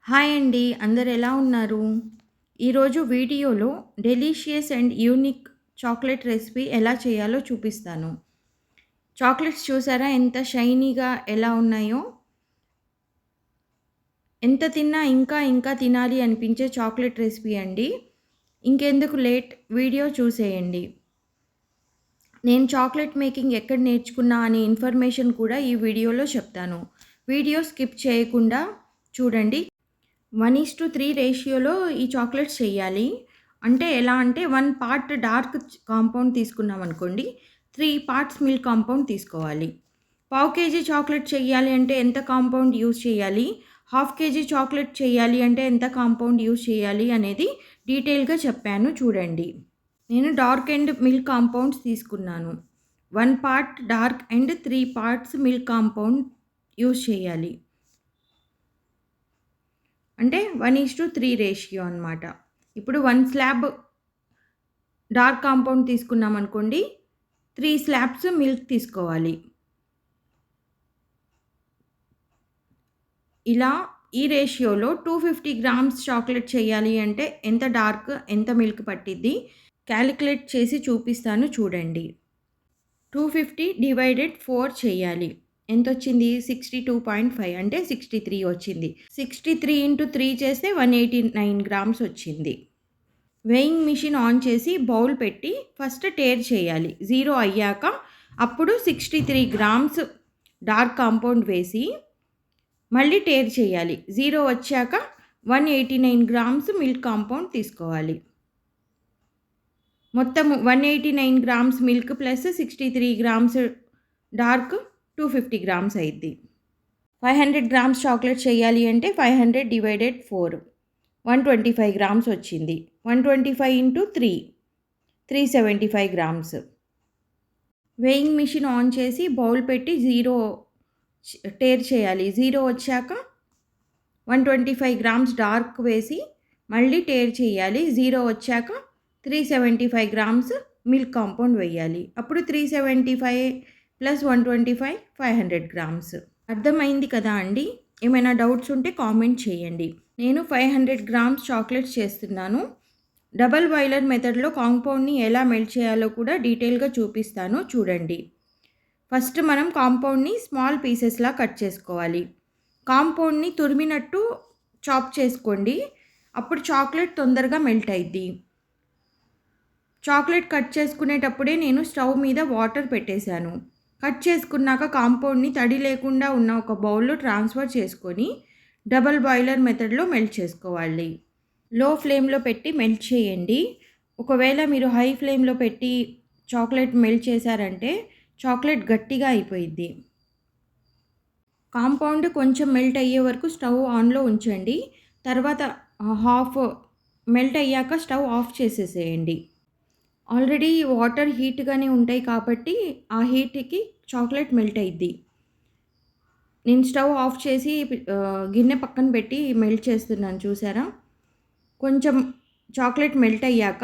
Hi అండి. అందరు ఎలా ఉన్నారు? ఈరోజు వీడియోలో delicious and unique chocolate recipe ఎలా చేయాలో చూపిస్తాను. చాక్లెట్స్ చూసారా ఎంత షైనీగా ఎలా ఉన్నాయో? ఎంత తిన్నా ఇంకా తినాలి అనిపించే చాక్లెట్ రెసిపీ అండి. ఇంకెందుకు లేట్ వీడియో చూసేయండి. నేను చాక్లెట్ మేకింగ్ ఎక్కడ నేర్చుకున్నా అనే ఇన్ఫర్మేషన్ కూడా ఈ వీడియోలో చెప్తాను. వీడియో స్కిప్ చేయకుండా చూడండి. 1:3 రేషియోలో ఈ చాక్లెట్స్ చేయాలి. అంటే ఎలా అంటే 1 పార్ట్ డార్క్ కాంపౌండ్ తీసుకున్నామనుకోండి, 3 పార్ట్స్ మిల్క్ కాంపౌండ్ తీసుకోవాలి. పావు కేజీ చాక్లెట్ చేయాలి అంటే ఎంత కాంపౌండ్ యూజ్ చేయాలి, హాఫ్ కేజీ చాక్లెట్ చేయాలి అంటే ఎంత కాంపౌండ్ యూజ్ చేయాలి అనేది డీటెయిల్‌గా చెప్పాను చూడండి. నేను డార్క్ అండ్ మిల్క్ కాంపౌండ్స్ తీసుకున్నాను. 1 part dark and 3 parts milk compound use చేయాలి. అంటే 1:3 రేషియో అనమాట. ఇప్పుడు 1 స్లాబ్ డార్క్ కాంపౌండ్ తీసుకున్నామనుకోండి, 3 స్లాబ్స్ మిల్క్ తీసుకోవాలి. ఇలా ఈ రేషియోలో 250 గ్రామ్స్ చాక్లెట్ చేయాలి అంటే ఎంత డార్క్, ఎంత మిల్క్ పట్టిద్ది కాలిక్యులేట్ చేసి చూపిస్తాను చూడండి. 250 డివైడెడ్ 4 చేయాలి. ఎంతొచ్చింది? 62.5 అంటే 63 వచ్చింది. 63 ఇంటూ 3 చేస్తే 189 గ్రామ్స్ వచ్చింది. వెయింగ్ మిషన్ ఆన్ చేసి బౌల్ పెట్టి ఫస్ట్ టేర్ చేయాలి. 0 అయ్యాక అప్పుడు 63 గ్రామ్స్ డార్క్ కాంపౌండ్ వేసి మళ్ళీ టేర్ చేయాలి. 0 వచ్చాక 189 గ్రామ్స్ మిల్క్ కాంపౌండ్ తీసుకోవాలి. మొత్తం 189 grams milk plus 63 grams dark 250 grams అయిద్ది. 500 గ్రామ్స్ చాక్లెట్ చేయాలి అంటే 500 డివైడెడ్ 4 125 గ్రామ్స్ వచ్చింది. 125 into 3 375 grams. Weighing machine on చేసి బౌల్ పెట్టి 0 టేర్ చేయాలి. 0 వచ్చాక 125 గ్రామ్స్ డార్క్ వేసి మళ్ళీ టేర్ చేయాలి. 0 వచ్చాక 375 గ్రామ్స్ మిల్క్ కాంపౌండ్ వేయాలి. అప్పుడు 375 ప్లస్ 125 500 గ్రామ్స్. అర్థమైంది కదా అండి? ఏమైనా డౌట్స్ ఉంటే కామెంట్ చేయండి. నేను 500 గ్రామ్స్ చాక్లెట్స్ చేస్తున్నాను. డబల్ బాయిలర్ మెథడ్లో కాంపౌండ్ని ఎలా మెల్ట్ చేయాలో కూడా డీటెయిల్గా చూపిస్తాను చూడండి. ఫస్ట్ మనం కాంపౌండ్ని స్మాల్ పీసెస్లా కట్ చేసుకోవాలి. కాంపౌండ్ని తురిమినట్టు చాప్ చేసుకోండి. అప్పుడు చాక్లెట్ తొందరగా మెల్ట్ అయిద్ది. చాక్లెట్ కట్ చేసుకునేటప్పుడే నేను స్టవ్ మీద వాటర్ పెట్టేశాను. కట్ చేసుకున్నాక కాంపౌండ్ని తడి లేకుండా ఉన్న ఒక బౌల్లో ట్రాన్స్ఫర్ చేసుకొని డబల్ బాయిలర్ మెథడ్లో మెల్ట్ చేసుకోవాలి. లో ఫ్లేమ్లో పెట్టి మెల్ట్ చేయండి. ఒకవేళ మీరు హై ఫ్లేమ్లో పెట్టి చాక్లెట్ మెల్ట్ చేశారంటే చాక్లెట్ గట్టిగా అయిపోయిద్ది. కాంపౌండ్ కొంచెం మెల్ట్ అయ్యే వరకు స్టవ్ ఆన్లో ఉంచండి. తర్వాత హాఫ్ మెల్ట్ అయ్యాక స్టవ్ ఆఫ్ చేసేసేయండి. ఆల్రెడీ వాటర్ హీట్‌గానే ఉంటాయి కాబట్టి ఆ హీట్‌కి చాక్లెట్ మెల్ట్ అయిద్ది. నేను స్టవ్ ఆఫ్ చేసి గిన్నె పక్కన పెట్టి మెల్ట్ చేస్తున్నాను చూసారా? కొంచెం చాక్లెట్ మెల్ట్ అయ్యాక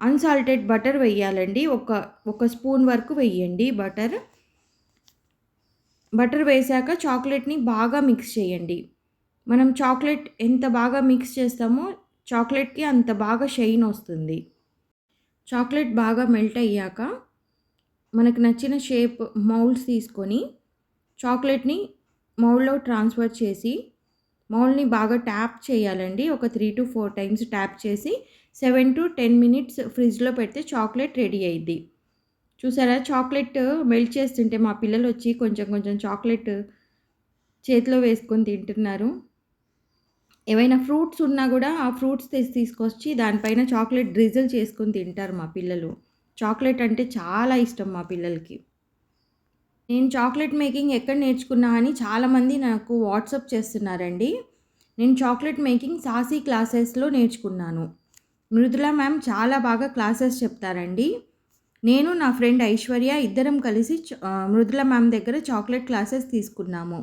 అన్సాల్టెడ్ బటర్ వేయాలండి. ఒక స్పూన్ వరకు వేయండి బటర్. బటర్ వేశాక చాక్లెట్‌ని బాగా మిక్స్ చేయండి. మనం చాక్లెట్ ఎంత బాగా మిక్స్ చేస్తామో చాక్లెట్‌కి అంత బాగా షైన్ వస్తుంది. చాక్లెట్ బాగా మెల్ట్ అయ్యాక మనకు నచ్చిన షేప్ మౌల్డ్స్ తీసుకొని చాక్లెట్‌ని మౌల్డ్‌లో ట్రాన్స్ఫర్ చేసి మౌల్డ్‌ని బాగా ట్యాప్ చేయాలండి. ఒక 3-4 టైమ్స్ ట్యాప్ చేసి 7-10 మినిట్స్ ఫ్రిడ్జ్‌లో పెడితే చాక్లెట్ రెడీ అయిద్ది. చూసారా చాక్లెట్ మెల్ట్ చేస్తుంటే మా పిల్లలొచ్చి కొంచెం కొంచెం చాక్లెట్ చేతిలో వేసుకొని తింటున్నారు. ఏవైనా ఫ్రూట్స్ ఉన్నా గూడా ఆ ఫ్రూట్స్ తీసుకొచ్చి దానిపైన చాక్లెట్ డ్రిజిల్ చేసుకొని తింటారు మా పిల్లలు. చాక్లెట్ అంటే చాలా ఇష్టం మా పిల్లలకి. నేను చాక్లెట్ మేకింగ్ ఎక్కడ నేర్చుకున్నా అని చాలామంది నాకు వాట్సాప్ చేస్తున్నారండి. నేను చాక్లెట్ మేకింగ్ సాసీ క్లాసెస్‌లో నేర్చుకున్నాను. మృదుల మ్యామ్ చాలా బాగా క్లాసెస్ చెప్తారండి. నేను నా ఫ్రెండ్ ఐశ్వర్య ఇద్దరం కలిసి మృదుల మ్యామ్ దగ్గర చాక్లెట్ క్లాసెస్ తీసుకున్నాము.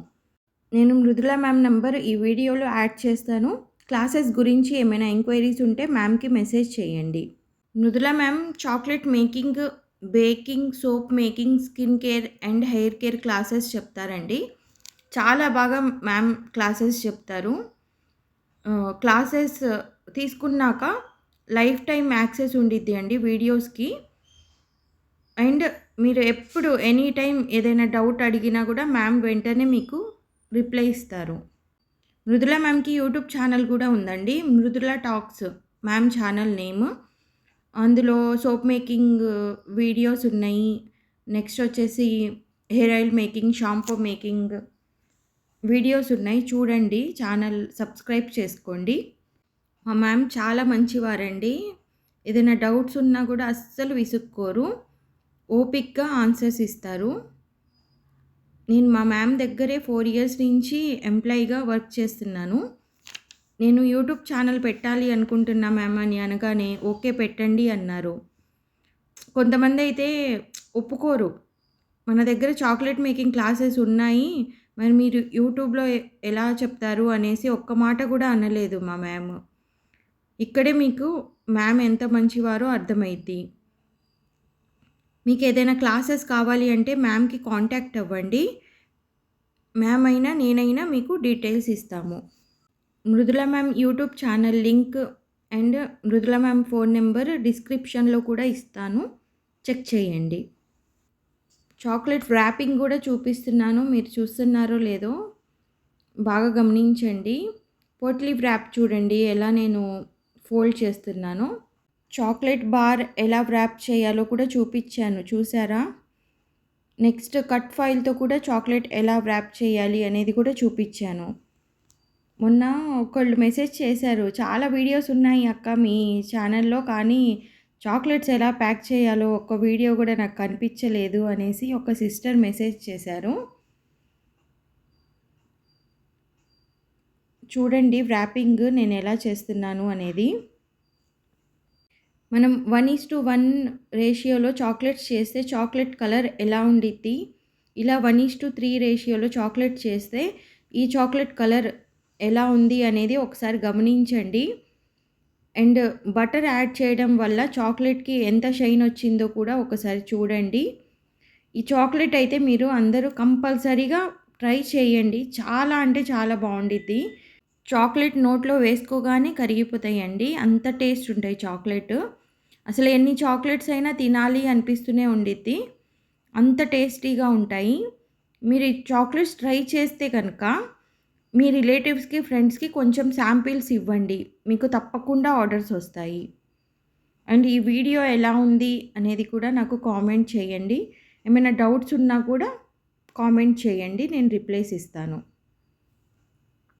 నేను మృదుల మ్యామ్ నంబర్ ఈ వీడియోలో యాడ్ చేస్తాను. క్లాసెస్ గురించి ఏమైనా ఎంక్వైరీస్ ఉంటే మ్యామ్‌కి మెసేజ్ చేయండి. Mridula ma'am chocolate making, baking, soap making, skin care and hair care classes చెప్తారండి. చాలా బాగా మ్యామ్ క్లాసెస్ చెప్తారు. క్లాసెస్ తీసుకున్నాక లైఫ్ టైమ్ యాక్సెస్ ఉండిద్ది అండి వీడియోస్‌కి. అండ్ మీరు ఎప్పుడు ఎనీ టైమ్ ఏదైనా డౌట్ అడిగినా గూడా మ్యామ్ వెంటనే మీకు రిప్లై ఇస్తారు. మృదుల మ్యామ్‌కి యూట్యూబ్ ఛానల్ గూడా ఉందండి. Mridula talks ma'am channel name. అందులో సోప్ మేకింగ్ వీడియోస్ ఉన్నాయి. నెక్స్ట్ వచ్చేసి hair oil making, shampoo making videos ఉన్నాయి. చూడండి. ఛానల్ సబ్స్క్రైబ్ చేసుకోండి. మా మ్యామ్ చాలా మంచివారండి. ఏదైనా డౌట్స్ ఉన్నా గూడా అస్సలు విసుక్కోరు. ఓపికగా ఆన్సర్స్ ఇస్తారు. నేను మా మ్యామ్ దగ్గరే 4 ఇయర్స్ నుంచి ఎంప్లాయీగా వర్క్ చేస్తున్నాను. నేను యూట్యూబ్ ఛానల్ పెట్టాలి అనుకుంటున్నా మ్యామ్ అని అనగానే, ఓకే పెట్టండి అన్నారు. కొంతమందైతే ఒప్పుకోరు. మన దగ్గర చాక్లేట్ మేకింగ్ క్లాసెస్ ఉన్నాయి. మరి మీరు యూట్యూబ్‌లో ఎలా చెప్తారు అనేసి ఒక్క మాట గూడా అనలేదు మా మ్యామ్. ఇక్కడే మీకు మ్యామ్ ఎంత మంచివారో అర్థమైద్ది. మీకేదైనా క్లాసెస్ కావాలి అంటే మ్యామ్‌కి కాంటాక్ట్ అవ్వండి. మ్యామ్ అయినా, నేనైనా మీకు డీటెయిల్స్ ఇస్తాము. Mridula ma'am YouTube channel link and Mridula ma'am phone number డిస్క్రిప్షన్‌లో కూడా ఇస్తాను. చెక్ చేయండి. చాక్లేట్ వ్రాపింగ్ గూడా చూపిస్తున్నాను. మీరు చూస్తున్నారో లేదో బాగా గమనించండి. పోట్లీ వ్రాప్ చూడండి ఎలా నేను ఫోల్డ్ చేస్తున్నానో. చాక్లేట్ బార్ ఎలా వ్రాప్ చేయాలో కూడా చూపిచ్చాను. చూసారా? నెక్స్ట్ కట్ ఫాయిల్‌తో కూడా చాక్లేట్ ఎలా వ్రాప్ చేయాలి అనేది కూడా చూపిచ్చాను. మొన్న ఒకళ్ళు మెసేజ్ చేశారు. చాలా వీడియోస్ ఉన్నాయి అక్క మీ ఛానల్‌లో. కానీ చాక్లెట్స్ ఎలా ప్యాక్ చేయాలో ఒక్క వీడియో గూడా నాకు కనిపించలేదు అనేసి ఒక సిస్టర్ మెసేజ్ చేశారు. చూడండి వ్రాపింగ్ నేను ఎలా చేస్తున్నాను అనేది. మనం 1:1 రేషియోలో చాక్లెట్స్ చేస్తే చాక్లెట్ కలర్ ఎలా ఉండిద్ది? ఇలా 1:3 రేషియోలో చాక్లెట్ చేస్తే ఈ చాక్లెట్ కలర్ ఎలా ఉంది అనేది ఒకసారి గమనించండి. అండ్ బటర్ యాడ్ చేయడం వల్ల చాక్లెట్‌కి ఎంత షైన్ వచ్చిందో కూడా ఒకసారి చూడండి. ఈ చాక్లెట్ అయితే మీరు అందరూ కంపల్సరీగా ట్రై చేయండి. చాలా అంటే చాలా బావుండిద్ది. చాక్లెట్ నోట్లో వేసుకోగానే కరిగిపోతాయండి. అంత టేస్ట్ ఉంటాయి చాక్లెట్. అసలు ఎన్ని చాక్లెట్స్ అయినా తినాలి అనిపిస్తూనే ఉండిద్ది. అంత టేస్టీగా ఉంటాయి. మీరు ఈ చాక్లెట్స్ ట్రై చేస్తే గనక మీ రిలేటివ్స్‌కి, ఫ్రెండ్స్‌కి కొంచెం శాంపిల్స్ ఇవ్వండి. మీకు తప్పకుండా ఆర్డర్స్ వస్తాయి. అండ్ ఈ వీడియో ఎలా ఉంది అనేది కూడా నాకు కామెంట్ చేయండి. ఏమైనా డౌట్స్ ఉన్నా కూడా కామెంట్ చేయండి. నేను రిప్లైస్ ఇస్తాను.